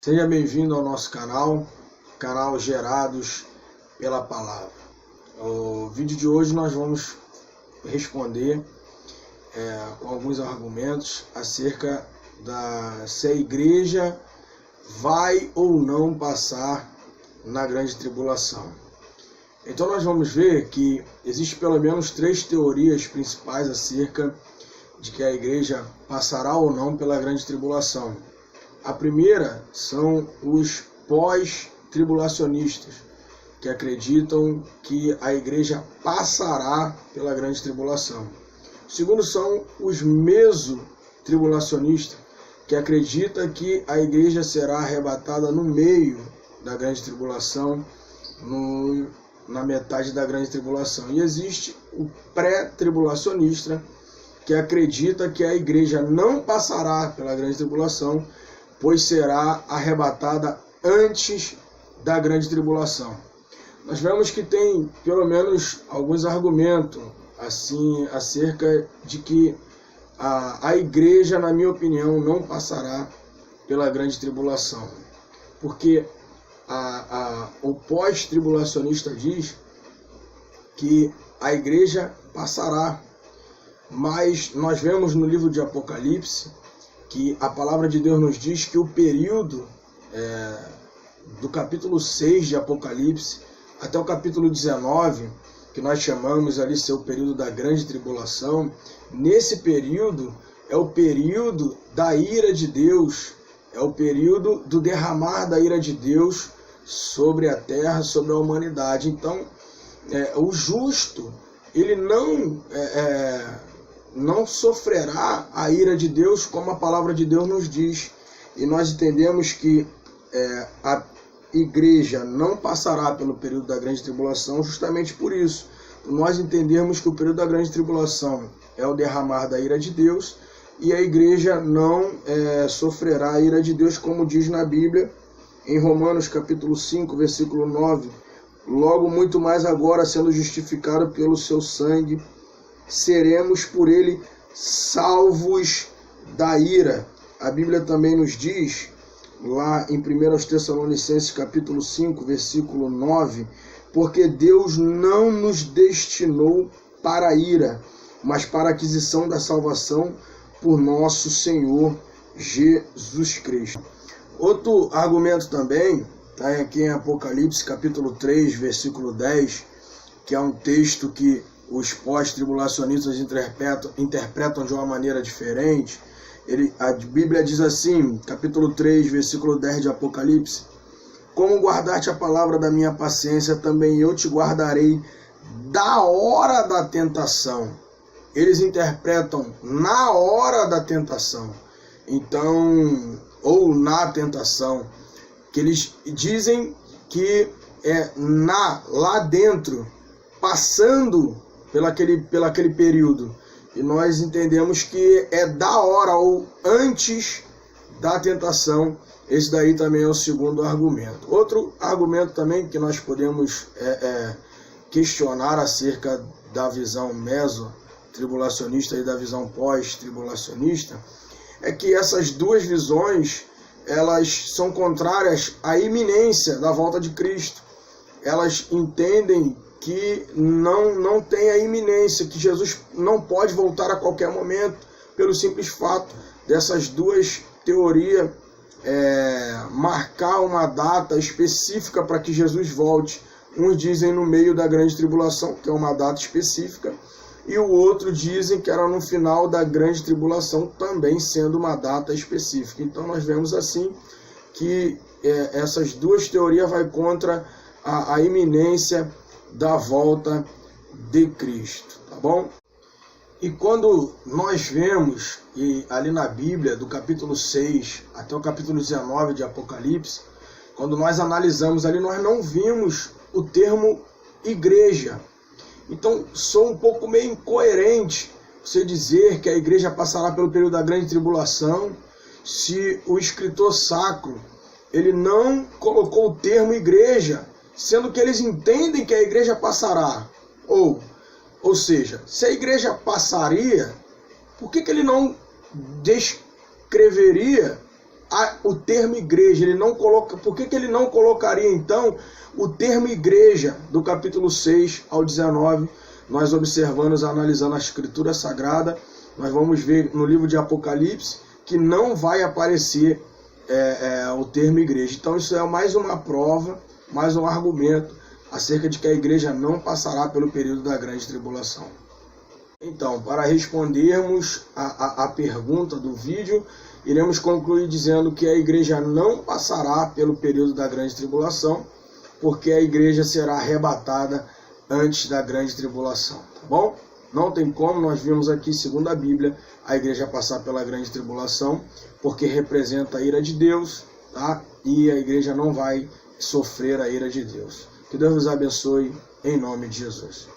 Seja bem-vindo ao nosso canal Gerados pela Palavra. No vídeo de hoje nós vamos responder com alguns argumentos acerca se a igreja vai ou não passar na grande tribulação. Então nós vamos ver que existem pelo menos 3 teorias principais acerca de que a igreja passará ou não pela grande tribulação. A primeira são os pós-tribulacionistas, que acreditam que a igreja passará pela grande tribulação. O segundo são os meso-tribulacionistas, que acreditam que a igreja será arrebatada no meio da grande tribulação, na metade da grande tribulação. E existe o pré-tribulacionista, que acredita que a igreja não passará pela grande tribulação, pois será arrebatada antes da grande tribulação. Nós vemos que tem pelo menos alguns argumentos assim acerca de que a igreja, na minha opinião, não passará pela grande tribulação, porque o pós-tribulacionista diz que a igreja passará, mas nós vemos no livro de Apocalipse que a palavra de Deus nos diz que o período do capítulo 6 de Apocalipse até o capítulo 19, que nós chamamos ali ser o período da grande tribulação, nesse período é o período da ira de Deus, é o período do derramar da ira de Deus sobre a terra, sobre a humanidade. Então, o justo, ele não sofrerá a ira de Deus, como a palavra de Deus nos diz. E nós entendemos que a igreja não passará pelo período da grande tribulação justamente por isso. Nós entendemos que o período da grande tribulação é o derramar da ira de Deus, e a igreja não sofrerá a ira de Deus, como diz na Bíblia, em Romanos capítulo 5, versículo 9. Logo, muito mais agora, sendo justificado pelo seu sangue, seremos por ele salvos da ira. A Bíblia também nos diz, lá em 1 Tessalonicenses capítulo 5, versículo 9, porque Deus não nos destinou para a ira, mas para a aquisição da salvação por nosso Senhor Jesus Cristo. Outro argumento também está aqui em Apocalipse capítulo 3, versículo 10, que é um texto que os pós-tribulacionistas interpretam de uma maneira diferente. A Bíblia diz assim, capítulo 3, versículo 10 de Apocalipse: como guardaste a palavra da minha paciência, também eu te guardarei da hora da tentação. Eles interpretam na hora da tentação, então, ou na tentação, que eles dizem que lá dentro, passando pelaquele período, e nós entendemos que é da hora ou antes da tentação. Esse daí também é o segundo argumento. Outro argumento também que nós podemos questionar acerca da visão meso-tribulacionista e da visão pós-tribulacionista é que essas duas visões, elas são contrárias à iminência da volta de Cristo. Elas entendem que não tem a iminência, que Jesus não pode voltar a qualquer momento, pelo simples fato dessas duas teorias marcar uma data específica para que Jesus volte. Uns dizem no meio da grande tribulação, que é uma data específica, e o outro dizem que era no final da grande tribulação, também sendo uma data específica. Então nós vemos assim que essas duas teorias vai contra a iminência da volta de Cristo, tá bom? E quando nós vemos, ali na Bíblia, do capítulo 6 até o capítulo 19 de Apocalipse, quando nós analisamos ali, nós não vimos o termo igreja. Então, sou um pouco meio incoerente você dizer que a igreja passará pelo período da grande tribulação, se o escritor sacro, ele não colocou o termo igreja, sendo que eles entendem que a igreja passará. Ou seja, se a igreja passaria, por que ele não descreveria o termo igreja, ele não coloca, por que ele não colocaria então o termo igreja do capítulo 6 ao 19? Nós observando, analisando a escritura sagrada, nós vamos ver no livro de Apocalipse que não vai aparecer o termo igreja. Então isso é mais uma prova, mais um argumento acerca de que a igreja não passará pelo período da grande tribulação. Então, para respondermos a pergunta do vídeo, iremos concluir dizendo que a igreja não passará pelo período da grande tribulação, porque a igreja será arrebatada antes da grande tribulação, tá bom? Não tem como, nós vimos aqui, segundo a Bíblia, a igreja passar pela grande tribulação, porque representa a ira de Deus, tá? E a igreja não vai sofrer a ira de Deus. Que Deus nos abençoe, em nome de Jesus.